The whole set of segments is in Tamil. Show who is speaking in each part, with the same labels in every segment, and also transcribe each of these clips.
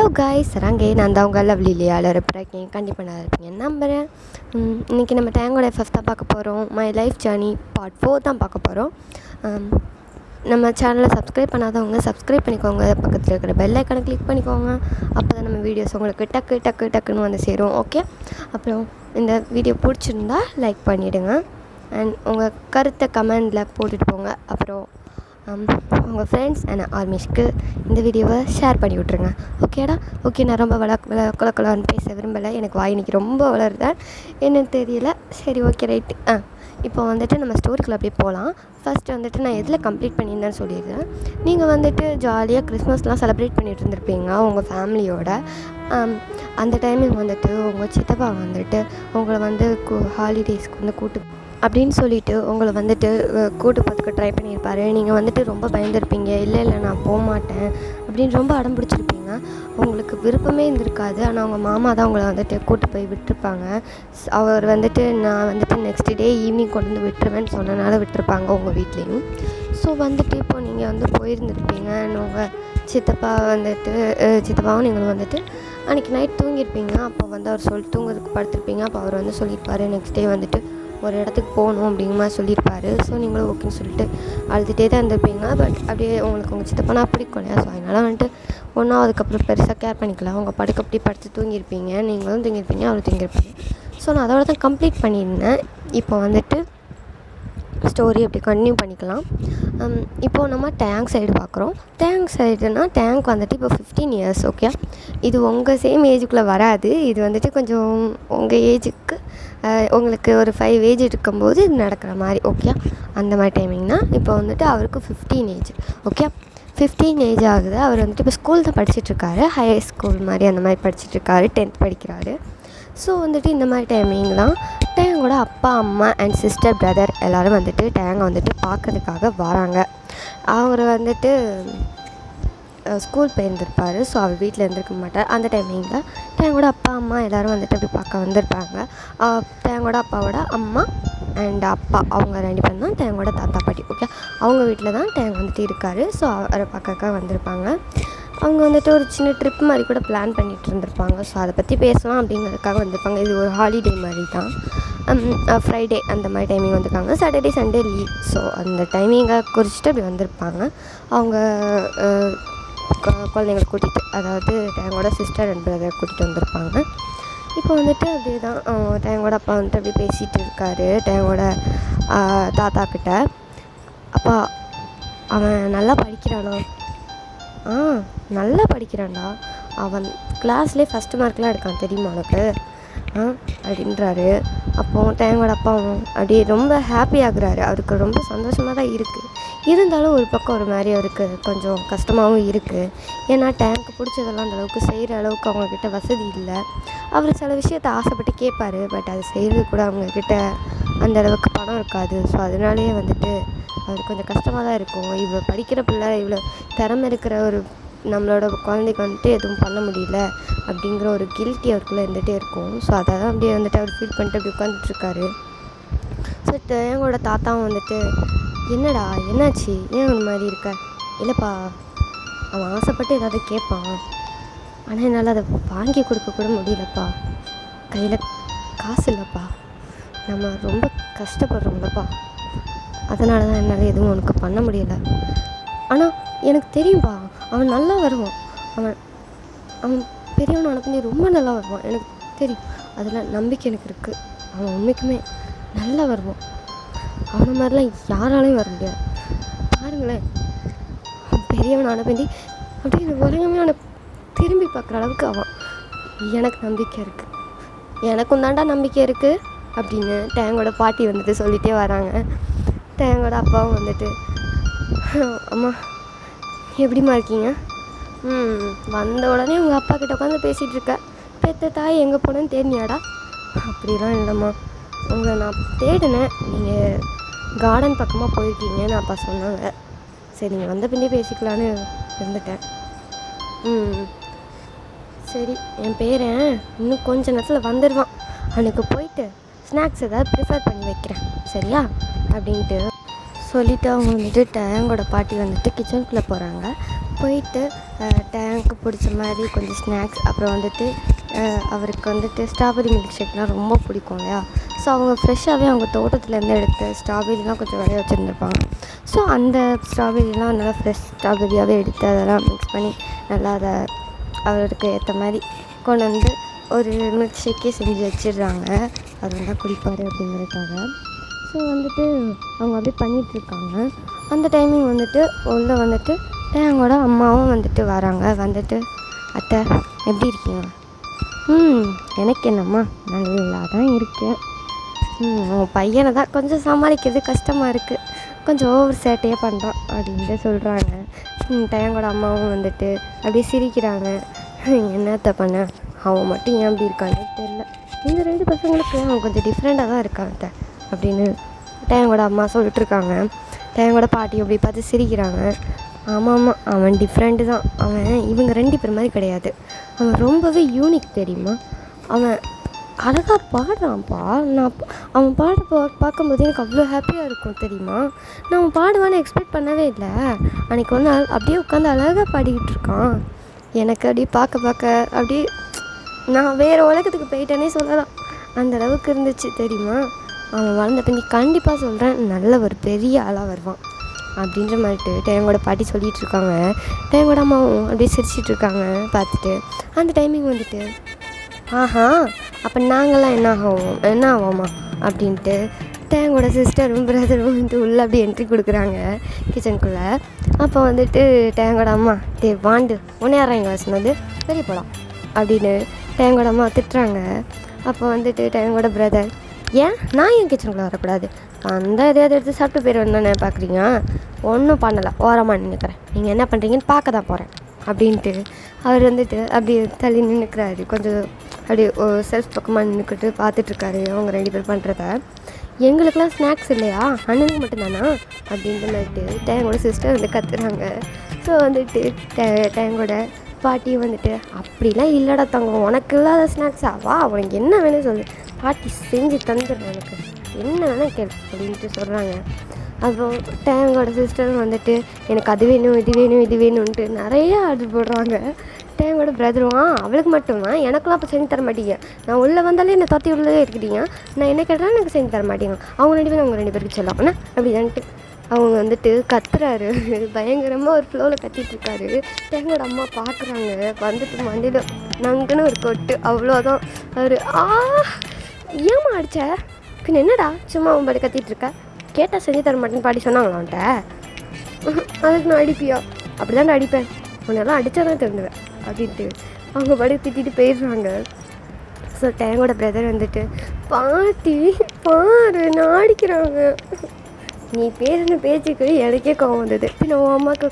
Speaker 1: ஹலோ காய்ஸ், சராங்கே நான் தான் உங்கள் லவ்லி இல்லையா இருக்கேன். கண்டிப்பாக நல்லா இருப்பீங்க நம்புகிறேன். இன்றைக்கி நம்ம டேங்கோட எஃப்எஃப் தான் பார்க்க போகிறோம். மை லைஃப் ஜர்னி பார்ட் 4 தான் பார்க்க போகிறோம். நம்ம சேனலை சப்ஸ்கிரைப் பண்ணாதவங்க சப்ஸ்கிரைப் பண்ணிக்கோங்க. பக்கத்தில் இருக்கிற பெல் ஐக்கானை கிளிக் பண்ணிக்கோங்க. அப்போ தான் நம்ம வீடியோஸ் உங்களுக்கு டக்குன்னு வந்து சேரும். ஓகே, அப்புறம் இந்த வீடியோ பிடிச்சிருந்தா லைக் பண்ணிவிடுங்க. அண்ட் உங்கள் கருத்தை கமெண்டில் போட்டுட்டு போங்க. அப்புறம் உங்கள் ஃப்ரெண்ட்ஸ் அண்ட் ஆர்மிஸ்க்கு இந்த வீடியோவை ஷேர் பண்ணி விட்ருங்க. ஓகேடா? ஓகே, நான் ரொம்ப குலக்குலான்னு பேச விரும்பலை. எனக்கு வாய் இன்னைக்கு ரொம்ப வளருதேன் என்னன்னு தெரியல. சரி, ஓகே, ரைட்டு. இப்போ வந்துட்டு நம்ம ஸ்டோரிக்குள்ளே அப்படியே போகலாம். ஃபஸ்ட்டு வந்துட்டு நான் எதில் கம்ப்ளீட் பண்ணியிருந்தேன்னு சொல்லிடுறேன். நீங்கள் வந்துட்டு ஜாலியாக கிறிஸ்மஸ்லாம் செலிப்ரேட் பண்ணிகிட்டு இருந்திருப்பீங்க உங்கள் ஃபேமிலியோட. அந்த டைமிங் வந்துட்டு உங்கள் சித்தப்பா வந்துட்டு உங்களை வந்து ஹாலிடேஸ்க்கு வந்து அப்படின்னு சொல்லிவிட்டு உங்களை வந்துட்டு கூட்டு போகிறதுக்கு ட்ரை பண்ணியிருப்பார். நீங்கள் வந்துட்டு ரொம்ப பயந்துருப்பீங்க. இல்லை நான் போக மாட்டேன் அப்படின்னு ரொம்ப அடம் பிடிச்சிருப்பீங்க. உங்களுக்கு விருப்பமே இருந்திருக்காது. ஆனால் உங்கள் மாமா தான் உங்களை வந்துட்டு கூட்டு போய் விட்டுருப்பாங்க. அவர் வந்துட்டு நான் வந்துட்டு நெக்ஸ்ட் டே ஈவினிங் கொண்டு வந்து விட்டுருவேன்னு சொன்னனால விட்டுருப்பாங்க உங்கள் வீட்லேயும். ஸோ வந்துட்டு இப்போ நீங்கள் வந்து போயிருந்துருப்பீங்க. உங்கள் சித்தப்பாவும் நீங்களும் வந்துட்டு அன்றைக்கி நைட் தூங்கியிருப்பீங்க. அப்போ வந்து அவர் தூங்குறதுக்கு படுத்திருப்பீங்க. அப்போ அவர் வந்து சொல்லியிருப்பார் நெக்ஸ்ட் டே வந்துட்டு ஒரு இடத்துக்கு போகணும் அப்படிங்கிற மாதிரி சொல்லியிருப்பார். ஸோ நீங்களும் ஓகேன்னு சொல்லிட்டு அழுதுகிட்டே தான் இருந்திருப்பீங்க. பட் அப்படியே உங்களுக்கு உங்கள் சித்தப்பனா பிடிக்கும் இல்லையா? ஸோ அதனால் வந்துட்டு ஒன்றும் அதுக்கப்புறம் பெருசாக கேர் பண்ணிக்கலாம். உங்கள் அப்படியே படுத்து தூங்கியிருப்பீங்க. நீங்களும் தூங்கியிருப்பீங்க, அவரும் தூங்கியிருப்பீங்க. ஸோ நான் அதோட தான் கம்ப்ளீட் பண்ணியிருந்தேன். இப்போ வந்துட்டு ஸ்டோரி அப்படி கண்டினியூ பண்ணிக்கலாம். இப்போது நம்ம டேங்க் சைடு பார்க்குறோம். டேங்க் சைடுனா டேங்க் வந்துட்டு இப்போ 15 years. ஓகே, இது உங்கள் சேம் ஏஜுக்குள்ளே வராது. இது வந்துட்டு கொஞ்சம் உங்கள் ஏஜுக்கு உங்களுக்கு ஒரு 5 ஏஜ் இருக்கும்போது இது நடக்கிற மாதிரி. ஓகே, அந்த மாதிரி டைமிங்னா இப்போ வந்துட்டு அவருக்கு 15 ஏஜ். ஓகே, 15 ஏஜ் ஆகுது. அவர் வந்துட்டு இப்போ ஸ்கூல் தான் படிச்சுட்ருக்காரு. ஹையர் ஸ்கூல் மாதிரி அந்த மாதிரி படிச்சுட்ருக்காரு. 10th படிக்கிறாரு. ஸோ வந்துட்டு இந்த மாதிரி டைமிங் தான் டேங்கோட அப்பா, அம்மா அண்ட் சிஸ்டர், பிரதர் எல்லோரும் வந்துட்டு டேங்கை வந்துட்டு பார்க்கறதுக்காக வராங்க. அவர் வந்துட்டு ஸ்கூல் போயிருந்திருப்பார். ஸோ அவர் வீட்டில் இருந்திருக்க மாட்டார். அந்த டைமிங்கில் டேங்கோட அப்பா, அம்மா எல்லோரும் வந்துட்டு அப்படி பார்க்க வந்திருப்பாங்க. டேங்கோட அப்பாவோட அம்மா அண்ட் அப்பா அவங்க 2 பேரும் தான் டேங்கோட தாத்தா பாட்டி. ஓகே, அவங்க வீட்டில் தான் டேங் வந்துட்டு இருக்கார். ஸோ அவரை பார்க்க வந்திருப்பாங்க. அவங்க வந்துட்டு ஒரு சின்ன ட்ரிப் மாதிரி கூட பிளான் பண்ணிகிட்டு இருந்திருப்பாங்க. ஸோ அதை பற்றி பேசலாம் அப்படிங்கிறதுக்காக வந்திருப்பாங்க. இது ஒரு ஹாலிடே மாதிரி தான். ஃப்ரைடே அந்த மாதிரி டைமிங் வந்திருக்காங்க. Saturday Sunday leave. ஸோ அந்த டைமிங்கை குறிச்சிட்டு அப்படி வந்திருப்பாங்க. அவங்க குழந்தைங்களை கூட்டிகிட்டு, அதாவது டேங்கோட சிஸ்டர் அண்ட் பிரதர் கூட்டிகிட்டு வந்திருப்பாங்க. இப்போ வந்துட்டு அப்படியே தான் டேங்கோட அப்பா வந்துட்டு அப்படியே பேசிகிட்டு இருக்காரு டேங்கோட தாத்தாக்கிட்ட. அப்பா, அவன் நல்லா படிக்கிறானா? நல்லா படிக்கிறான்டா. அவன் கிளாஸ்லேயே ஃபஸ்ட்டு மார்க்லாம் எடுக்கான், தெரியுமா உனக்கு? அப்படின்றாரு. அப்போது டேங்கோட அப்பாவும் அப்படியே ரொம்ப ஹாப்பி ஆகுறாரு. அவருக்கு ரொம்ப சந்தோஷமாக தான் இருக்குது. இருந்தாலும் ஒரு பக்கம் ஒரு மாதிரி அவருக்கு கொஞ்சம் கஷ்டமாகவும் இருக்குது. ஏன்னா டேங்க்கு பிடிச்சதெல்லாம் அந்தளவுக்கு செய்கிற அளவுக்கு அவங்கக்கிட்ட வசதி இல்லை. அவர் சில விஷயத்தை ஆசைப்பட்டு கேட்பார். பட் அது செய்கிறது கூட அவங்கக்கிட்ட அந்த அளவுக்கு பணம் இருக்காது. ஸோ அதனாலேயே வந்துட்டு அவருக்கு கொஞ்சம் கஷ்டமாக தான் இருக்கும். இவ்வளோ படிக்கிற பிள்ளை, இவ்வளோ திறமை இருக்கிற ஒரு நம்மளோட குழந்தைக்கு வந்துட்டு எதுவும் பண்ண முடியல அப்படிங்கிற ஒரு கில்ட்டி அவருக்குள்ளே இருந்துகிட்டே இருக்கும். ஸோ அதை தான் அப்படியே வந்துட்டு அவர் ஃபீல் பண்ணிட்டு அப்படி உட்காந்துட்ருக்காரு. ஸோ எங்களோட தாத்தாவும் வந்துட்டு, என்னடா என்னாச்சு, ஏன் ஒரு மாதிரி இருக்க? இல்லைப்பா, அவன் ஆசைப்பட்டு ஏதாவது கேட்பான். ஆனால் என்னால் அதை வாங்கி கொடுக்க கூட முடியலப்பா. கையில் காசு இல்லைப்பா. நம்ம ரொம்ப கஷ்டப்படுறோம்லப்பா. அதனால தான் என்னால் எதுவும் உனக்கு பண்ண முடியலை. ஆனால் எனக்கு தெரியும்ப்பா, அவன் நல்லா வருவான். அவன் பெரியவன் அனுப்பி ரொம்ப நல்லா வருவான். எனக்கு தெரியும். அதில் நம்பிக்கை எனக்கு இருக்குது. அவன் உண்மைக்குமே நல்லா வருவான். அவனை மாதிரிலாம் யாராலையும் வர முடியாது. பாருங்களேன், அவன் பெரியவன் அனுப்பி அப்படியே உலகமே அவனை திரும்பி பார்க்குற அளவுக்கு அவன். எனக்கு நம்பிக்கை இருக்குது. எனக்கும் தாண்டா நம்பிக்கை இருக்குது அப்படின்னு டேங்கோட பாட்டி வந்துட்டு சொல்லிகிட்டே வராங்க. டேங்கோட அப்பாவும் வந்துட்டு, அம்மா எப்படிம்மா இருக்கீங்க? வந்த உடனே உங்கள் அப்பா கிட்ட உட்காந்து பேசிகிட்டு இருக்க. பெத்த தாய் எங்கே போனேன்னு தேடினியாடா? அப்படிலாம் இல்லைம்மா, உங்களை நான் தேடினேன். நீங்கள் கார்டன் பக்கமாக போயிருக்கீங்கன்னு அப்பா சொன்னாங்க. சரி, நீங்கள் வந்த பின்னே பேசிக்கலான்னு இருந்துட்டேன். சரி, என் பேரன் இன்னும் கொஞ்ச நேரத்தில் வந்துடுவான். அன்றைக்கு போயிட்டு ஸ்நாக்ஸ் ஏதாவது ப்ரிஃபர் பண்ணி வைக்கிறேன், சரியா? அப்படின்ட்டு சொல்லிவிட்டு அவங்க வந்துட்டு டேங்கோட பாட்டி வந்துட்டு கிச்சனுக்குள்ளே போகிறாங்க. போயிட்டு டேங்க்கு பிடிச்ச மாதிரி கொஞ்சம் ஸ்நாக்ஸ், அப்புறம் வந்துட்டு அவருக்கு வந்துட்டு ஸ்ட்ராபெரி மில்க் ஷேக்லாம் ரொம்ப பிடிக்கும் இல்லையா. ஸோ அவங்க ஃப்ரெஷ்ஷாகவே அவங்க தோட்டத்துலேருந்து எடுத்து ஸ்ட்ராபெரிலாம் கொஞ்சம் விளைய வச்சுருந்துருப்பாங்க. ஸோ அந்த ஸ்ட்ராபெரிலாம் நல்லா ஃப்ரெஷ் ஸ்ட்ராபெரியாகவே எடுத்து அதெல்லாம் மிக்ஸ் பண்ணி நல்லா அதை அவருக்கு ஏற்ற மாதிரி கொண்டு வந்து ஒரு மில்க் ஷேக்கே செஞ்சு வச்சிடுறாங்க. அவர் வந்தால் குடிப்பார் அப்படிங்கிறதுக்காக. ஸோ வந்துட்டு அவங்க அப்படியே பண்ணிகிட்ருக்காங்க. அந்த டைமிங் வந்துட்டு உள்ளே வந்துட்டு டேங்கோட அம்மாவும் வந்துட்டு வராங்க. வந்துட்டு, அத்தை எப்படி இருக்கீங்க? எனக்கு என்னம்மா, நல்லா தான் இருக்கேன். உன் பையனை தான் கொஞ்சம் சமாளிக்கிறது கஷ்டமாக இருக்குது, கொஞ்சம் ஓவர் சேட்டையே பண்ணுறான் அப்படின்ட்டு சொல்கிறாங்க. டேங்கோட அம்மாவும் வந்துட்டு அப்படியே சிரிக்கிறாங்க. என்னத்த பண்ண, அவன் மட்டும் ஏன் அப்படி இருக்கான்னு தெரில, இந்த 2 பசங்களுக்கு அவன் கொஞ்சம் டிஃப்ரெண்ட்டாக தான் இருக்காங்க அப்படின்னு டேங்கோட அம்மா சொல்லிட்டுருக்காங்க. டேங்கோட பாட்டி அப்படி பார்த்து சிரிக்கிறாங்க. ஆமாம், அவன் டிஃப்ரெண்ட்டு தான். அவன் இவங்க 2 பேர் மாதிரி கிடையாது. அவன் ரொம்பவே யூனிக் தெரியுமா. அவன் அழகாக பாடுறான்ப்பா. அவன் பார்க்கும்போது எனக்கு அவ்வளோ ஹாப்பியாக இருக்கும் தெரியுமா. நான் அவன் பாடுவான்னு எக்ஸ்பெக்ட் பண்ணவே இல்லை. அன்றைக்கி ஒரு நாள் அப்படியே உட்காந்து அழகாக பாடிக்கிட்டு இருக்கான். எனக்கு அப்படியே பார்க்க அப்படியே நான் வேறு உலகத்துக்கு போயிட்டேனே சொல்லலாம், அந்த அளவுக்கு இருந்துச்சு தெரியுமா. அவன் வளர்ந்த பின்னி கண்டிப்பாக சொல்கிறேன், நல்ல ஒரு பெரிய ஆளாக வருவான் அப்படின்ற மாதிரிட்டு டேங்கோட பாட்டி சொல்லிகிட்ருக்காங்க. டேங்கோட அம்மாவும் அப்படியே சிரிச்சிட்ருக்காங்க பார்த்துட்டு. அந்த டைமிங் வந்துட்டு, ஆஹா அப்போ நாங்கள்லாம் என்ன ஆவோமா அப்படின்ட்டு டேங்கோட சிஸ்டரும் பிரதரும் வந்துட்டு உள்ளே அப்படியே என்ட்ரி கொடுக்குறாங்க கிச்சனுக்குள்ளே. அப்போ வந்துட்டு டேங்கோட அம்மா, வாண்டு உன்னை யாரா இங்கே சொன்னது, வெளியே போகலாம் அப்படின்னு டேங்கோட அம்மா திட்டுறாங்க. அப்போ வந்துட்டு டேங்கோட பிரதர், ஏன் நான் என் கிச்சனுக்குள்ளே வரக்கூடாது, அந்த எதையாவது எடுத்து சாப்பிட்டு போயிடுவேன் என்னென்ன பார்க்குறீங்க, ஒன்றும் பண்ணலை, ஓரமாக நின்றுக்கிறேன், நீங்கள் என்ன பண்ணுறீங்கன்னு பார்க்க தான் போகிறேன் அப்படின்ட்டு அவர் வந்துட்டு அப்படியே தள்ளி நின்றுக்கிறாரு. கொஞ்சம் அப்படியே செல்ஃப் பக்கமாக நின்றுக்கிட்டு பார்த்துட்ருக்காரு அவங்க 2 பேர் பண்ணுறத. எங்களுக்கெலாம் ஸ்நாக்ஸ் இல்லையா, அண்ணனுக்கு மட்டும்தானா அப்படின்ற மாதிரிட்டு டேங்கோட சிஸ்டர் வந்து கத்துறாங்க. ஸோ வந்துட்டு டேங்கோட பாட்டியும் வந்துட்டு, அப்படிலாம் இல்லைடா தங்கம், உனக்கு இல்லாத ஸ்நாக்ஸா, வா உனக்கு என்ன வேணும் சொல்லு, பாட்டி செஞ்சு தந்துடுறேன், எனக்கு என்ன வேணால் கேளு அப்படின்ட்டு சொல்கிறாங்க. அப்புறம் டேங்கோட சிஸ்டரும் வந்துட்டு, எனக்கு அது வேணும் இது வேணும்ன்ட்டு நிறையா ஆர்டர் போடுறாங்க. டேங்கோட பிரதரும், அவளுக்கு மட்டுமா, எனக்குலாம் அப்போ செஞ்சு தர மாட்டீங்க, நான் உள்ளே வந்தாலே என்னை தொத்தி உள்ளே இருக்கிறீங்க, நான் என்ன கேட்டாலும் எனக்கு செஞ்சு தர மாட்டீங்க, அவங்க 2 பேரும் அவங்க 2 பேருக்கு சொல்லலாம் அண்ணா அப்படின்ட்டு அவங்க வந்துட்டு கத்துறாரு. பயங்கரமாக ஒரு ஃப்ளோவில் கத்திட்டுருக்காரு. டேங்கோட அம்மா பார்க்குறாங்க. வந்துட்டு மண்டியில் நங்குன்னு ஒரு கொட்டு, அவ்வளோதான். அவர் ஏம்மா அடிச்ச, பின்ன என்னடா சும்மா அவன் பாடி கத்திட்டுருக்க, கேட்டால் செஞ்சு தர மாட்டேன்னு பாட்டி சொன்னாங்களா அவன்கிட்ட, அதுக்கு நான் அடிப்பியா, அப்படி தான் அடிப்பேன், உன்னெல்லாம் அடித்தா தான் தெரிஞ்சுவேன் அப்படின்ட்டு அவங்க பாடி திட்டிட்டு போயிடுறாங்க. ஸோ டேங்கோட பிரதர் வந்துட்டு, பாட்டி பாரு நான் அடிக்கிறாங்க, நீ பேசின பேச்சுக்கு எனக்கே கோவம் வந்தது, பின்ன உன் அம்மாவுக்கு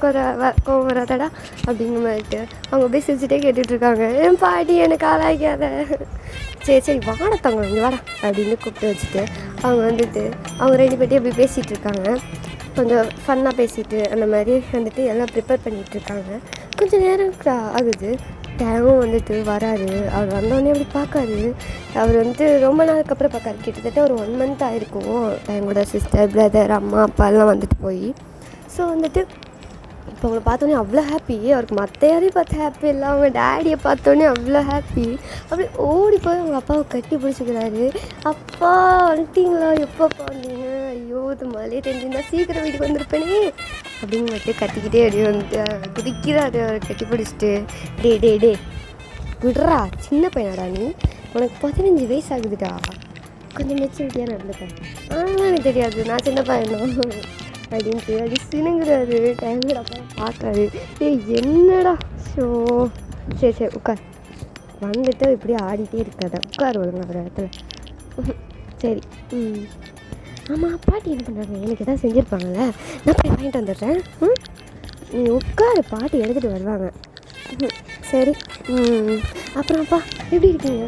Speaker 1: கோவம் வராதடா அப்படிங்கிற மாதிரிட்டு அவங்க போய் சிரிச்சுட்டே கேட்டுட்ருக்காங்க. என் பாட்டி எனக்கு ஆளாக்காத, சரி வாடத்தாங்க இங்கே வாடா அப்படின்னு கூப்பிட்டு வச்சுட்டு அவங்க வந்துட்டு அவங்க 2 பேர்ட்டையும் அப்படி பேசிகிட்டு இருக்காங்க. கொஞ்சம் ஃபன்னாக பேசிட்டு அந்த மாதிரி வந்துட்டு எல்லாம் ப்ரிப்பேர் பண்ணிகிட்ருக்காங்க. கொஞ்சம் நேரம் ஆகுது. டேங்கும் வந்துட்டு வராரு. அவர் வந்தோடனே அப்படி பார்க்காரு. அவர் வந்துட்டு ரொம்ப நாளுக்கு அப்புறம் பார்க்காரு. கிட்டத்தட்ட ஒரு 1 மந்த் ஆகிருக்கும் டேங்கோட சிஸ்டர் பிரதர் அம்மா அப்பாலாம் வந்துட்டு போய். ஸோ வந்துட்டு இப்போ அவங்கள பார்த்தோன்னே அவ்வளோ ஹாப்பி. அவருக்கு மற்ற யாரையும் பார்த்து ஹாப்பி இல்லை, அவங்க டேடியை பார்த்தோன்னே அவ்வளோ ஹாப்பி. அப்படி ஓடி போய் அவங்க அப்பாவை கட்டி பிடிச்சிக்கிறாரு. அப்பா வந்துட்டீங்களா, எப்போப்பா வந்தீங்க, ஐயோ இது மழையே தெரிஞ்சிருந்தா சீக்கிரம் வீட்டுக்கு வந்திருப்பேனே அப்படின்னு மட்டும் கத்திக்கிட்டே அப்படியே வந்துட்டு குதிக்கிறாரு. அவரை கட்டி பிடிச்சிட்டு, டே விட்றா, சின்ன பையனாடா நீ, உனக்கு 15 வயசு ஆகுதுடா, கொஞ்சம் மெச்சூரிட்டியாக நடந்துட்டேன், ஆனால் எனக்கு தெரியாது நான் சின்ன பையனும் அப்படின்ட்டு அப்படி சினுங்கிறாரு. டைமில் அப்பா பார்க்குறாரு. என்னடா ஷோ, சரி உட்கார், வந்துட்டு இப்படியே ஆடிட்டே இருக்காத, உட்கார் ஒழுங்க ஒரு இடத்துல, சரி ஆமாம் பாட்டி என்ன பண்ணுறாங்க, எனக்கு எதாவது செஞ்சுருப்பாங்கள்ல, நான் போய் வாங்கிட்டு வந்துடுறேன், நீ உட்காரு, பாட்டி எடுத்துகிட்டு வருவாங்க, சரி அப்புறம் அப்பா எப்படி இருக்கீங்க,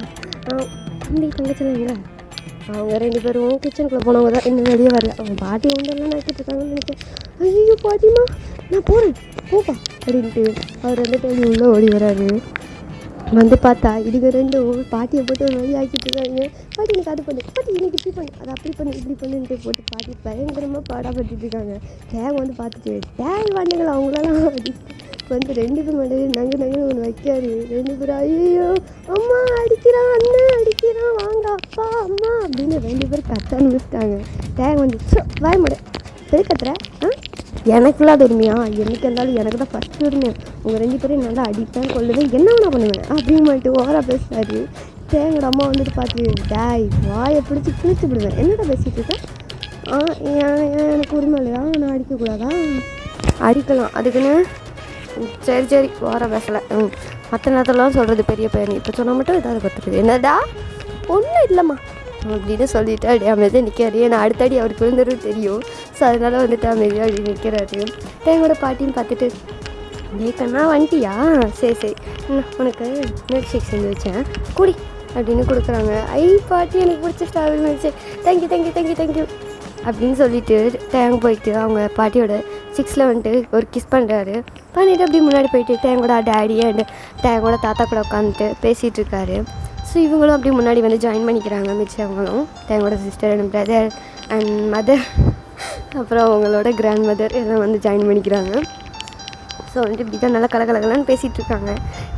Speaker 1: தம்பி தங்கச்சிலாம் எங்க, அவங்க 2 பேரும் கிச்சனுக்குள்ளே போனவங்க தான், இன்னும் வெளியே வரல, அவங்க பாட்டி உண்டெல்லாம் நினச்சிட்டு இருக்காங்கன்னு நினைக்கிறேன். ஐயோ பாட்டிமா நான் போகிறேன் போப்பா அப்படின்ட்டு அவர் வந்துட்டு அப்படி உள்ளே ஓடி வராரு. வந்து பார்த்தா இதுக்கு 2 பாட்டியை போட்டு ஒரு வழி ஆக்கிட்டு இருக்காங்க. பாட்டி எனக்கு அது பண்ணு, பாட்டி எனக்கு இப்படி பண்ணு, அதை அப்படி பண்ணு இப்படி பண்ணுன்ட்டு போட்டு பாட்டி பயங்கரமாக பாடாப்பட்டுட்டு இருக்காங்க. டேங் வந்து பார்த்துட்டு டேங் வாண்டுகள் அவங்களாலாம் வந்து 2 பேர் மண்டையில நங்குன்னு ஒன்று வைக்காரு. 2 பேரும் ஐயோ அம்மா அடிக்கிறான், அண்ணன் அடிக்கிறான், வாங்க அப்பா அம்மா அப்படின்னு 2 பேரும் கத்த ஆரம்பிச்சிட்டாங்க. டேங் வந்து வாய முட எது கத்துற எனக்குலாம் அது உரிமையா, என்னைக்கு இருந்தாலும் எனக்கு தான் ஃபஸ்ட்டு உரிமை, உங்கள் 2 பேரையும் நல்லா அடிப்பேன் கொள்ளுவேன் என்ன வேணா பண்ணுவேன் அப்படின்னு சொல்லிட்டு ஓவராக பேசுகிறாரு. தேங்கோட அம்மா வந்துட்டு பார்த்துட்டு டேய் வாயை பிடிச்சி கிழிச்சு விடுவேன், என்னடா பேசிகிட்டு இருக்கேன், எனக்கு உரிமை இல்லையா, நான் அடிக்கக்கூடாதா, அடிக்கலாம் அதுக்குன்னு சரி சரி ஓர பேசலை, மற்ற நேரத்துலலாம் சொல்கிறது பெரிய பையன், இப்போ சொன்னால் மட்டும் ஏதாவது கற்றுக்குது என்னடா ஒன்றும் இல்லைம்மா அப்படின்னு சொல்லிவிட்டு அப்படியே அமைதியாக நிற்கிறாரு. ஏன்னா அடுத்தடி அவருக்கு விழுந்துடும் தெரியும். ஸோ அதனால் வந்துட்டு அமைதியாக அப்படி நிற்கிறாரு. தேங்கோட பாட்டின்னு பார்த்துட்டு கண்ணா வந்துட்டியா, சரி சரி உனக்கு மில்க் ஷேக் செஞ்சு வச்சேன் குடி அப்படின்னு கொடுக்குறாங்க. பாட்டி எனக்கு பிடிச்ச strawberry milk shake, thank you thank you thank you thank you அப்படின்னு சொல்லிவிட்டு தேங்க போயிட்டு அவங்க பாட்டியோட 6ல் வந்துட்டு ஒரு கிஸ் பண்ணுறாரு. பண்ணிவிட்டு அப்படி முன்னாடி போயிட்டு தேங்கோட டேடி அண்ட் தேங்கோட தாத்தா கூட உட்காந்துட்டு பேசிகிட்டு இருக்காரு. ஸோ இவங்களும் அப்படியே முன்னாடி வந்து ஜாயின் பண்ணிக்கிறாங்க. மிச்சவங்களும் தேங்கோட sister and brother and mother அப்புறம் அவங்களோட கிராண்ட் மதர் எல்லாம் வந்து ஜாயின் பண்ணிக்கிறாங்க. ஸோ வந்துட்டு இப்படி தான் நல்லா கலகலகலன்னு பேசிகிட்டு இருக்காங்க.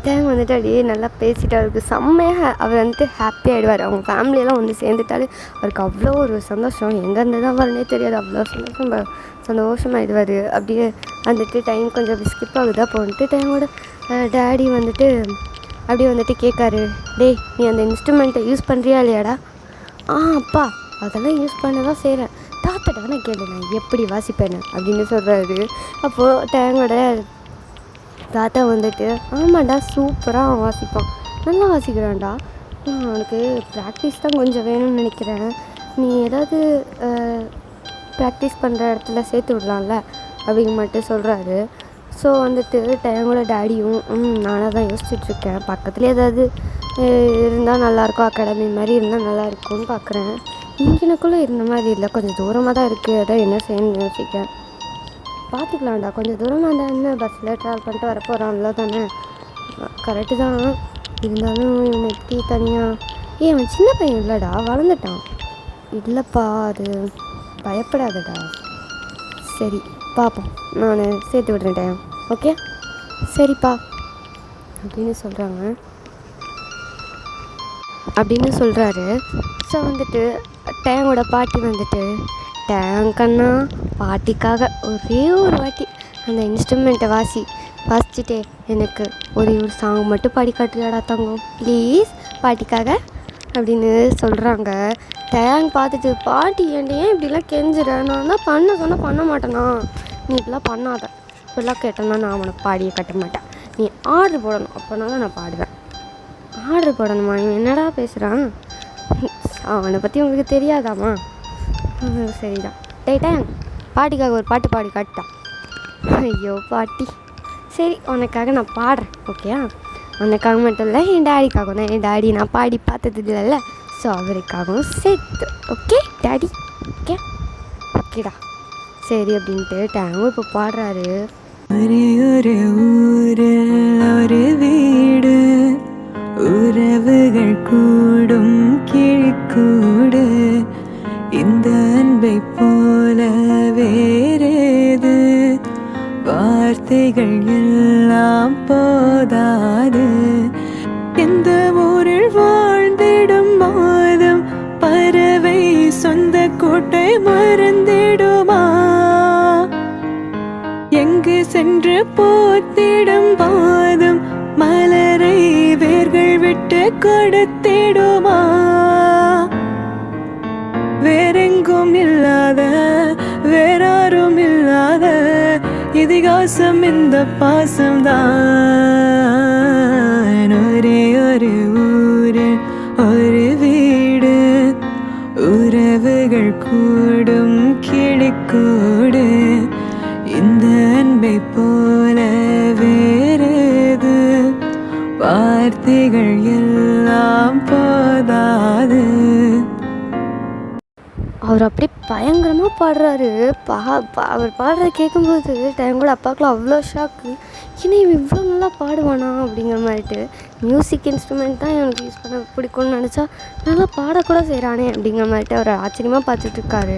Speaker 1: தேங்க வந்துட்டு அப்படியே நல்லா பேசிட்டு அவருக்கு செம்மையாக அவர் வந்துட்டு ஹாப்பி ஆகிடுவார். அவங்க ஃபேமிலியெல்லாம் வந்து சேர்ந்துட்டாலே அவருக்கு அவ்வளோ ஒரு சந்தோஷம், எங்கேருந்து தான் வரனே தெரியாது, அவ்வளோ சந்தோஷமாகிடுவார். அப்படியே வந்துட்டு டைம் கொஞ்சம் ஸ்கிப் ஆகுது. அப்போ வந்துட்டு தேங்கோட டேடி வந்துட்டு அப்படியே வந்துட்டு கேட்காரு, டேய் நீ அந்த இன்ஸ்ட்ருமெண்ட்டை யூஸ் பண்ணுறியா இல்லையாடா, அப்பா அதெல்லாம் யூஸ் பண்ண தான் செய்கிறேன், தாத்தாட்ட நான் கேளு நான் எப்படி வாசிப்பேன்னு அப்படின்னு சொல்கிறாரு. அப்போது தேங்கோட தாத்தா வந்துட்டு ஆமாண்டா சூப்பராக அவன் வாசிப்பான், நல்லா வாசிக்கிறான்டா, அவனுக்கு ப்ராக்டிஸ் தான் கொஞ்சம் வேணும்னு நினைக்கிறேன், நீ ஏதாவது ப்ராக்டிஸ் பண்ணுற இடத்துல சேர்த்து விடலாம்ல அப்படிங்க மட்டும் சொல்கிறாரு. ஸோ வந்துட்டு தேங்கோட டேடியும் நானாக தான் யோசிச்சுட்ருக்கேன், பக்கத்துலேயே ஏதாவது இருந்தால் நல்லாயிருக்கும், அகாடமி மாதிரி இருந்தால் நல்லாயிருக்கும்னு பார்க்குறேன், இங்கேனக்குள்ளே இருந்த மாதிரி இல்லை, கொஞ்சம் தூரமாக தான் இருக்குது, அதான் என்ன செய்யணும்னு யோசிக்கிறேன், பார்த்துக்கலாம்டா கொஞ்சம் தூரமாக இருந்தால் என்ன பஸ்ஸில் ட்ராவல் பண்ணிட்டு வரப்போகிறான்ல தானே, கரெக்டு தான், இருந்தாலும் இவனை எப்படி தனியாக அவன் சின்ன பையன் இல்லைடா வளர்ந்துட்டான், இல்லைப்பா அது பயப்படாதடா, சரி பார்ப்போம் நான் சேர்த்து விடுறேன் ஓகே சரிப்பா அப்படின்னு சொல்கிறாரு. ஸோ வந்துட்டு டேங்கோட பாட்டி வந்துட்டு டேங்கண்ணா பாட்டிக்காக ஒரே ஒரு வாட்டி அந்த இன்ஸ்ட்ருமெண்ட்டை வாசிச்சுட்டே எனக்கு ஒரு சாங் மட்டும் பாடி காட்டுறியாடா தங்கம் ப்ளீஸ் பாட்டிக்காக அப்படின்னு சொல்கிறாங்க. டேங் பார்த்துட்டு பாட்டி ஏன்டி ஏன் இப்படிலாம் கெஞ்சுற, நான் தான் பண்ண சொன்னால் பண்ண மாட்டேனா, நீ இப்படிலாம் பண்ணாத, இப்படிலாம் கேட்டேன்னா நான் அவனுக்கு பாடியே கட்ட மாட்டேன், நீ ஆர்டர் போடணும் அப்போனா தான் நான் பாடுவேன், ஆர்டர் போடணுமா, இவன் என்னடா பேசுகிறான், அவனை பற்றி உங்களுக்கு தெரியாதாம்மா, சரிதான் டேங் பாட்டிக்காக ஒரு பாட்டு பாடி காட்டான், ஐயோ பாட்டி சரி உனக்காக நான் பாடுறேன் ஓகேயா, உனக்காக மட்டும் இல்லை என் டேடிக்காகவும் தான், என் டேடி நான் பாடி பார்த்தது இல்லைல்ல, ஸோ அவருக்காகவும் சேர்த்து ஓகே டேடி ஓகேடா சரி அப்படின்ட்டு டேங்கும் இப்போ பாடுறாரு.
Speaker 2: ஒரு ஊரில் ஒரு வீடு, உறவுகள் கூடும் கிழிக்கூடு, இந்த அன்பை போல வேறேது, வார்த்தைகள் எல்லாம் போதாது, எந்த ஊரில் வாழ்ந்திடும் மாதம் பறவை சொந்த கோட்டை மறந்திடுமா, எங்கு சென்று போத்திடும் பாதம் மலரை வேர்கள் விட்டு கொடுத்திடுமா, வேறெங்கும் இல்லாத வேறாரும் இல்லாத இதிகாசம் இந்த பாசம்தான், ஒரே ஒரு ஊரு ஒரு வீடு, உறவுகள் கூடும் கிளிக்கூடு, இந்த அன்பை போல வேறேது, வார்த்தைகள் எல்லாம் போதாது.
Speaker 1: அவர் அப்படியே பயங்கரமாக பாடுறாரு. அவர் பாடுறத கேட்கும்போது எங்களோட அப்பாவுக்குலாம் அவ்வளோ ஷாக்கு, ஏன்னா இவன் இவ்வளோ நல்லா பாடுவானா அப்படிங்கிற மாதிரிட்டு, மியூசிக் இன்ஸ்ட்ருமெண்ட் தான் எனக்கு யூஸ் பண்ண பிடிக்கும்னு நினச்சா நல்லா பாடக்கூட செய்கிறானே அப்படிங்கிற மாதிரிட்டு அவர் ஆச்சரியமாக பார்த்துட்ருக்காரு.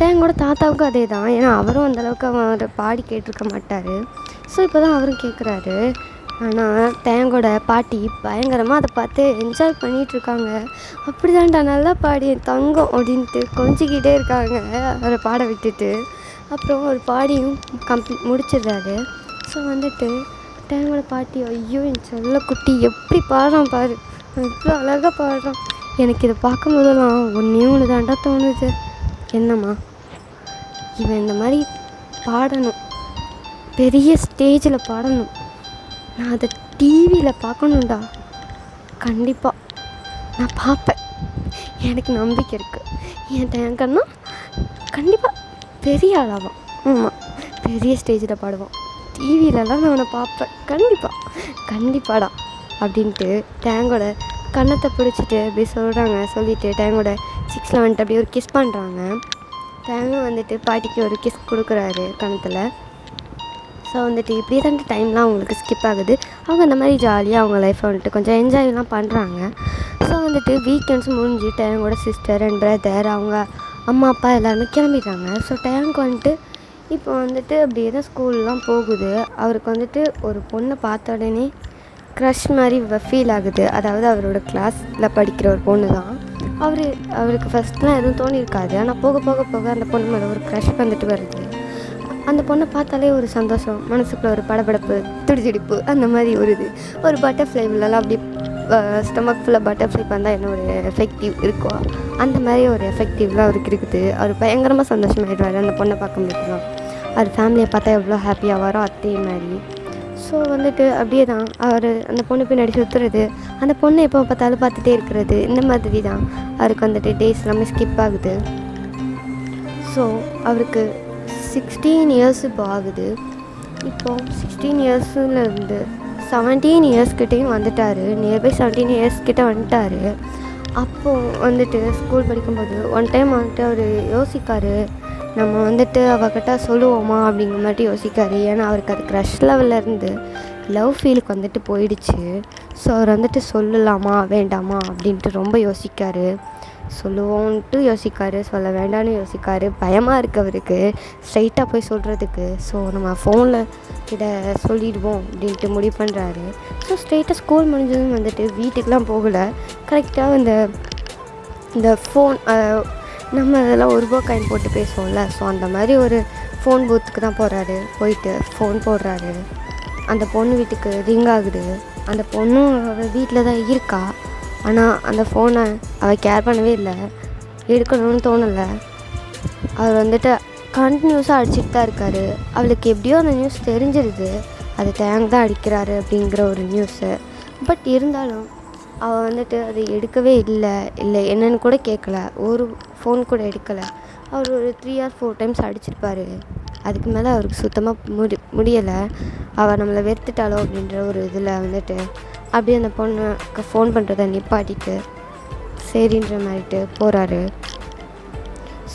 Speaker 1: எங்களோட தாத்தாவுக்கும் அதே தான், ஏன்னா அவரும் அந்தளவுக்கு அவன் பாடி கேட்டிருக்க மாட்டார். ஸோ ஸோ இப்போ தான் அவரும் கேட்குறாரு. ஆனால் தேங்கோட பாட்டி பயங்கரமாக அதை பார்த்து என்ஜாய் பண்ணிகிட்ருக்காங்க. அப்படி தான்டா நல்லா பாடி என் தங்கம் அப்படின்ட்டு கொஞ்சிக்கிட்டே இருக்காங்க அவரை பாட விட்டுட்டு. அப்புறம் ஒரு பாடியும் முடிச்சிடுறாரு. ஸோ வந்துட்டு தேங்கோட பாட்டி, ஐயோ என் செல்ல குட்டி எப்படி பாடுறான் பாரு, எவ்வளோ அழகாக பாடுறான். எனக்கு இதை பார்க்கும்போதெல்லாம் ஒன்று தாண்டா தோணுது. என்னம்மா, இவன் இந்த மாதிரி பாடணும், பெரிய ஸ்டேஜில் பாடணும், நான் அதை டிவியில் பார்க்கணுண்டா, கண்டிப்பாக நான் பார்ப்பேன், எனக்கு நம்பிக்கை இருக்குது. என் தேங்கன்னா கண்டிப்பாக பெரிய ஆளாவான். ஆமாம், பெரிய ஸ்டேஜில் பாடுவான், டிவிலலாம் நான் அவனை பார்ப்பேன், கண்டிப்பாடா அப்படின்ட்டு தேங்கோட கன்னத்தை பிடிச்சிட்டு அப்படி சொல்லிவிட்டு தேங்கோட 6ல் வந்துட்டு அப்படியே ஒரு கிஸ் பண்ணுறாங்க. தேங்காய் வந்துட்டு பாட்டிக்கு ஒரு கிஸ் கொடுக்குறாரு கன்னத்தில். ஸோ வந்துட்டு இப்படி தான் டைம்லாம் அவங்களுக்கு ஸ்கிப் ஆகுது. அவங்க அந்த மாதிரி ஜாலியாக அவங்க லைஃப்பை வந்துட்டு கொஞ்சம் என்ஜாய்லாம் பண்ணுறாங்க. ஸோ வந்துட்டு வீக்கெண்ட்ஸ் முடிஞ்சு டேங்கோட சிஸ்டர் அண்ட் பிரதர், அவங்க அம்மா அப்பா எல்லாருமே கிளம்பிட்டாங்க. ஸோ டேங்க் வந்துட்டு இப்போ வந்துட்டு அப்படியே தான் ஸ்கூல்லாம் போகுது. அவருக்கு வந்துட்டு ஒரு பொண்ணை பார்த்த உடனே க்ரஷ் மாதிரி ஃபீல் ஆகுது. அதாவது அவரோட கிளாஸில் படிக்கிற ஒரு பொண்ணு தான். அவருக்கு ஃபஸ்ட்லாம் எதுவும் தோணியிருக்காது. ஆனால் போக போக போக அந்த பொண்ணு மேலே ஒரு க்ரஷ் வந்துட்டு வருது. அந்த பொண்ணை பார்த்தாலே ஒரு சந்தோஷம், மனசுக்குள்ள ஒரு படபடப்பு, துடிதுடிப்பு அந்த மாதிரி ஒரு பட்டர்ஃப்ளை உள்ளலாம் அப்படி ஸ்டொமக் ஃபுல்லாக பட்டர்ஃப்ளை வந்தால் என்ன ஒரு எஃபெக்டிவ் இருக்கோ அந்த மாதிரி ஒரு எஃபெக்டிவ்லாம் அவருக்கு இருக்குது. அவர் பயங்கரமாக சந்தோஷமாயிடுவார் அந்த பொண்ணை பார்க்கும்போது தான். அவர் ஃபேமிலியை பார்த்தா எவ்வளோ ஹாப்பியாக வரும் அதே மாதிரி. ஸோ வந்துட்டு அப்படியே தான் அவர் அந்த பொண்ணு பின்னாடி சுற்றுறது, அந்த பொண்ணை எப்போ பார்த்தாலும் பார்த்துட்டே இருக்கிறது, இந்த மாதிரி தான் அவருக்கு வந்துட்டு டேஸ் எல்லாமே ஸ்கிப் ஆகுது. ஸோ அவருக்கு 16 இயர்ஸ் இப்போ ஆகுது. இப்போது 16 இயர்ஸ்லேருந்து 17 இயர்ஸ்கிட்டையும் வந்துட்டார். நியர்பை 17 இயர்ஸ்கிட்ட வந்துட்டார். அப்போது வந்துட்டு ஸ்கூல் படிக்கும்போது ஒன் டைம் வந்துட்டு அவர் யோசிக்கார், நம்ம வந்துட்டு அவகிட்ட சொல்லுவோமா அப்படிங்கிற மாதிரி யோசிக்கார். ஏன்னா அவருக்கு அது க்ரஷ் லெவல்லேருந்து லவ் ஃபீலுக்கு வந்துட்டு போயிடுச்சு. ஸோ அவர் வந்துட்டு சொல்லலாமா வேண்டாமா அப்படின்ட்டு ரொம்ப யோசிக்கார். சொல்லுவோன்ட்டு யோசிக்கார், சொல்ல வேண்டாம்னு யோசிக்கார். பயமாக இருக்குது அவருக்கு ஸ்ட்ரைட்டாக போய் சொல்கிறதுக்கு. ஸோ நம்ம ஃபோனில் கிட்ட சொல்லிடுவோம் அப்படின்ட்டு முடிவு பண்ணுறாரு. ஸோ ஸ்ட்ரைட்டாக ஸ்கூல் முடிஞ்சதும் வந்துட்டு வீட்டுக்கெலாம் போகலை. கரெக்டாக இந்த ஃபோன் நம்ம இதெல்லாம் ₹1 காயின் போட்டு பேசுவோம்ல, ஸோ அந்த மாதிரி ஒரு ஃபோன் பூத்துக்கு தான் போகிறாரு. போயிட்டு ஃபோன் போடுறாரு. அந்த பொண்ணு வீட்டுக்கு ரிங் ஆகுது. அந்த பொண்ணும் அவள் வீட்டில் தான் இருக்கா. ஆனால் அந்த ஃபோனை அவள் கேர் பண்ணவே இல்லை, எடுக்கணும்னு தோணலை. அவர் வந்துட்டு கண்டினியூஸாக அடிச்சுட்டு தான் இருக்கார். அவளுக்கு எப்படியோ அந்த நியூஸ் தெரிஞ்சிருது, அது டேங்க் தான் அடிக்கிறாரு அப்படிங்கிற ஒரு நியூஸு. பட் இருந்தாலும் அவள் வந்துட்டு அதை எடுக்கவே இல்லை என்னன்னு கூட கேட்கல, ஒரு ஃபோன் கூட எடுக்கலை. அவர் ஒரு 3 or 4 டைம்ஸ் அடிச்சிருப்பார். அதுக்கு மேலே அவருக்கு சுத்தமாக முடியலை. அவள் நம்மளை வெறுத்துட்டாளோ அப்படின்ற ஒரு இதில் வந்துட்டு அப்படியே அந்த பொண்ணுக்கு ஃபோன் பண்ணுறதை நிப்பாட்டிட்டு சரின்ற மாதிரிட்டு போகிறாரு.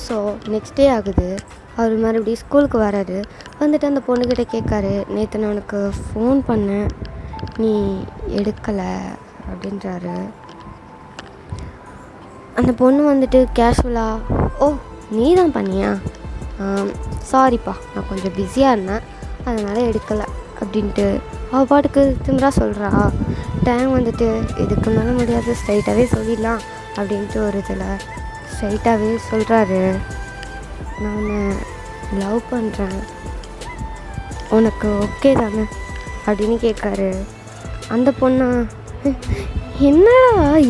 Speaker 1: ஸோ நெக்ஸ்ட் டே ஆகுது. அவர் மறுபடியும் ஸ்கூலுக்கு வராரு. வந்துட்டு அந்த பொண்ணுக்கிட்ட கேட்காரு, நேற்று நான் உனக்கு ஃபோன் பண்ணேன், நீ எடுக்கலை அப்படின்றாரு. அந்த பொண்ணு வந்துட்டு கேஷுவலாக, ஓ நீ தான் பண்ணியா, சாரிப்பா நான் கொஞ்சம் பிஸியாக இருந்தேன் அதனால் எடுக்கலை அப்படின்ட்டு அவள் பாட்டுக்கு திமிரா சொல்கிறா. டைம் வந்துட்டு இதுக்கு மேலே முடியாது, ஸ்ட்ரைட்டாகவே சொல்லிடலாம் அப்படின்ட்டு ஒரு இதில் ஸ்ட்ரைட்டாகவே சொல்கிறாரு, நான் லவ் பண்ணுறேன், உனக்கு ஓகே தானே அப்படின்னு கேட்காரு. அந்த பொண்ணு,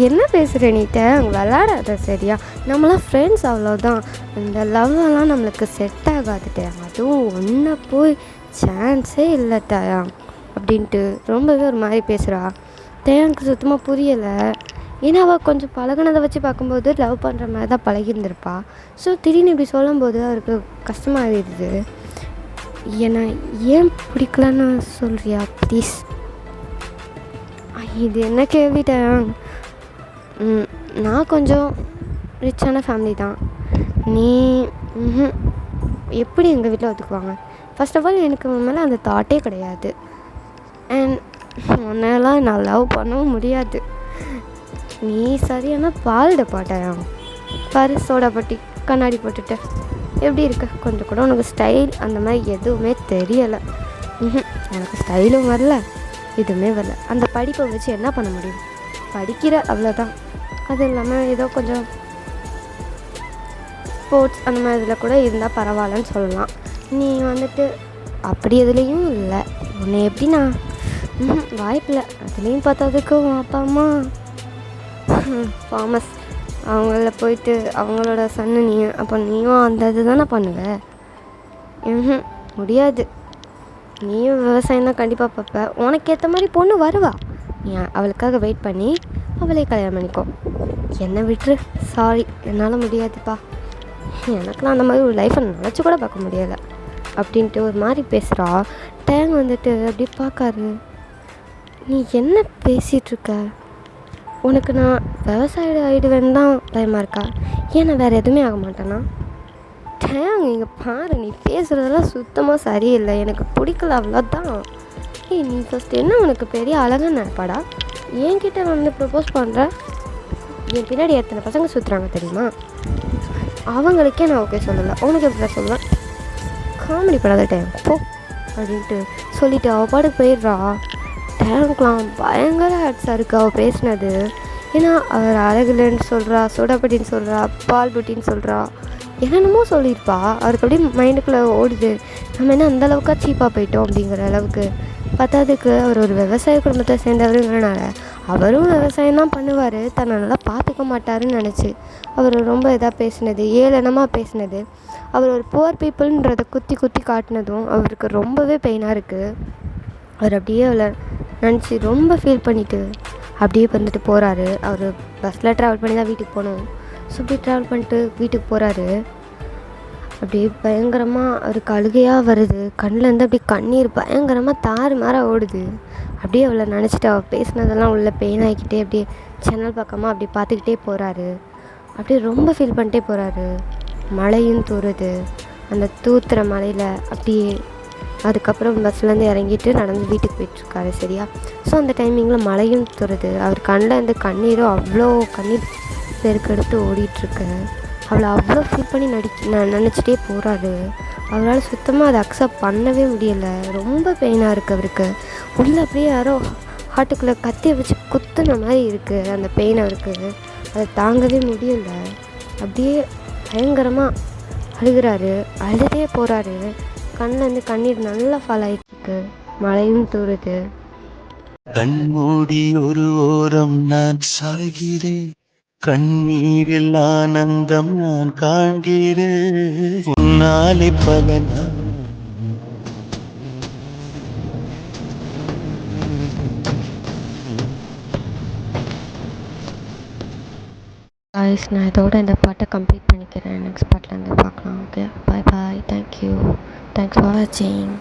Speaker 1: என்ன பேசுகிற நீட்ட, விளாடாத சரியா, நம்மளாம் ஃப்ரெண்ட்ஸ் அவ்வளோதான், இந்த லவ்வெல்லாம் நம்மளுக்கு செட் ஆகாதுட்டே, அதுவும் ஒன்றை போய் சான்ஸே இல்லை தயா அப்படின்ட்டு ரொம்பவே ஒரு மாதிரி பேசுகிறா. தயானுக்கு சுத்தமாக புரியலை. ஏன்னா அவள் கொஞ்சம் பழகினதை வச்சு பார்க்கும்போது லவ் பண்ணுற மாதிரி தான் பழகியிருந்திருப்பா. ஸோ திடீர்னு இப்படி சொல்லும்போது அவருக்கு கஷ்டமாகிடுது. ஏன்னா ஏன் பிடிக்கலன்னு சொல்கிறியா ப்ளீஸ். இது என்ன கேள்விட்டேன். நான் கொஞ்சம் ரிச்சான ஃபேமிலி தான், நீ எப்படி எங்கள் வீட்டில் ஒத்துக்குவாங்க? ஃபர்ஸ்ட் ஆஃப் ஆல் எனக்கு மேலே அந்த தாட்டே கிடையாது. அண்ட் உன்னெல்லாம் நான் லவ் பண்ணவும் முடியாது. நீ சரியான பால் டப்பாட்டாயா பாரு, சோடா பட்டி கண்ணாடி போட்டுட்டு எப்படி இருக்க, கொஞ்சம் கூட உனக்கு ஸ்டைல் அந்த மாதிரி எதுவுமே தெரியலை. உனக்கு ஸ்டைலும் வரல, எதுவுமே வரல. அந்த படிப்பை வச்சு என்ன பண்ண முடியும்? படிக்கிற அவ்வளோதான். அதுவும் இல்லாமல் ஏதோ கொஞ்சம் ஸ்போர்ட்ஸ் அந்த மாதிரி இதில் கூட இருந்தால் பரவாயில்லன்னு சொல்லலாம். நீ வந்துட்டு அப்படி எதுலேயும் இல்லை. உன்னை எப்படின்னா வாய்ப்பில்லை. அதுலேயும் பார்த்ததுக்கு உன் அப்பா அம்மா ஃபார்மஸ், அவங்கள போயிட்டு அவங்களோட சன்னு நீ, அப்போ நீயும் அந்த இது தானே பண்ணுவ? முடியாது. நீயும் விவசாயம் தான் கண்டிப்பாக பார்ப்ப. உனக்கு ஏற்ற மாதிரி பொண்ணு வருவா. நீ அவளுக்காக வெயிட் பண்ணி அவளே கல்யாணம் பண்ணிக்கோ. என்னை விட்டுரு. சாரி, என்னால் முடியாதுப்பா. எனக்குலாம் அந்த மாதிரி ஒரு லைஃப்பை நினச்சி கூட பார்க்க முடியலை அப்படின்ட்டு ஒரு மாதிரி பேசுகிறா. டேங் வந்துட்டு அப்படி பார்க்காரு. நீ என்ன பேசிகிட்ருக்க? உனக்கு நான் விவசாயி ஆகிடுவேன்னு தான் பயமாக இருக்கா? ஏன் நான் வேறு எதுவுமே ஆக மாட்டேன்னா? டேங் இங்கே பாரு, நீ பேசுகிறதெல்லாம் சுத்தமாக சரியில்லை, எனக்கு பிடிக்கல, அவ்வளோதான். நீ ஃபஸ்ட் என்ன உனக்கு பெரிய அழகாக நினைப்பாடா? என்கிட்ட வந்து ப்ரப்போஸ் பண்ணுற? என் பின்னாடி எத்தனை பசங்க சுற்றுறாங்க தெரியுமா? அவங்களுக்கே நான் ஓகே சொல்லலை, உனக்கு எப்படி சொல்லுவேன்? காமெடி படாத டைம் போ அப்படின்ட்டு சொல்லிவிட்டு அவள் பாட்டுக்கு போயிடுறா. டேங்க்லாம் பயங்கர ஹேட்ஸாக இருக்குது அவள் பேசினது. ஏன்னா அவர் அழகுலன்னு சொல்கிறா, சோடாப்பட்டின்னு சொல்கிறா, பால் புட்டின்னு சொல்கிறா, என்னென்னமோ சொல்லியிருப்பா. அவருக்கு அப்படியே மைண்டுக்குள்ளே ஓடுது, நம்ம என்ன அந்தளவுக்கா சீப்பாக போயிட்டோம் அப்படிங்கிற அளவுக்கு. பத்தாதுக்கு அவர் ஒரு விவசாய குடும்பத்தை சேர்ந்தவருங்கிறனால அவரும் விவசாயம் தான் பண்ணுவார், தன்னை நல்லா பார்த்துக்க மாட்டாருன்னு நினச்சி அவர் ரொம்ப இதாக பேசினது, ஏளனமாக பேசினது, அவர் ஒரு புவர் பீப்புள்ன்றதை குத்தி குத்தி காட்டினதும் அவருக்கு ரொம்பவே பெயினாக இருக்குது. அவர் அப்படியே அவளை நினச்சி ரொம்ப ஃபீல் பண்ணிவிட்டு அப்படியே வந்துட்டு போகிறாரு. அவர் பஸ்ஸில் ட்ராவல் பண்ணி தான் வீட்டுக்கு போகணும். ஸோ அப்படி ட்ராவல் பண்ணிட்டு வீட்டுக்கு போகிறாரு. அப்படியே பயங்கரமாக அவருக்கு அழுகையாக வருது. கண்ணிலேருந்து அப்படியே கண்ணீர் பயங்கரமாக தாறு மாற ஓடுது. அப்படியே அவளை நினச்சிட்டு அவள் பேசினதெல்லாம் உள்ள பெயின் ஆகிக்கிட்டே அப்படியே ஜன்னல் பக்கமாக அப்படி பார்த்துக்கிட்டே போகிறாரு. அப்படியே ரொம்ப ஃபீல் பண்ணிட்டே போகிறாரு. மழையும் தூறுது. அந்த தூத்துற மழையில் அப்படியே அதுக்கப்புறம் பஸ்லேருந்து இறங்கிட்டு நடந்து வீட்டுக்கு போயிட்டுருக்காரு. சரியா? ஸோ அந்த டைமிங்கில் மழையும் தூறுது. அவர் கண்ணில் இருந்து கண்ணீரும் அவ்வளோ கண்ணீர் பெருக்கெடுத்து ஓடிட்டுருக்கு. அவளை அவ்வளோ ஃபீல் பண்ணி நினச்சிட்டே போகிறாரு. அவரால் சுத்தமாக அதை அக்செப்ட் பண்ணவே முடியலை. ரொம்ப பெயினாக இருக்குது அவருக்கு. உள்ளே அப்படியே யாரோ ஹார்ட்டுக்குள்ளே கத்தியை வச்சு குத்துன மாதிரி இருக்குது அந்த பெயின் அவருக்கு. அதை தாங்கவே முடியலை. அப்படியே பயங்கரமாக அழுகிறாரு. அழுதே போகிறாரு. கண்ணிலேருந்து கண்ணீர் நல்லா ஃபால் ஆகிட்டுருக்கு. மழையும் தூறுது.
Speaker 3: கண்மூடி ஒரு ஓரம் நான் சாகிறேன், கண்ணீரில் ஆனந்தம் நான் காண்கிறேன், உன்னாலே பல
Speaker 1: காய்ஸ், நான் இதோட இந்த பாட்டை கம்ப்ளீட் பண்ணிக்கிறேன். நெக்ஸ்ட் பாட்டில் இருந்து பார்க்கலாம். Okay, bye bye. Thank you. Thanks for வாட்சிங்.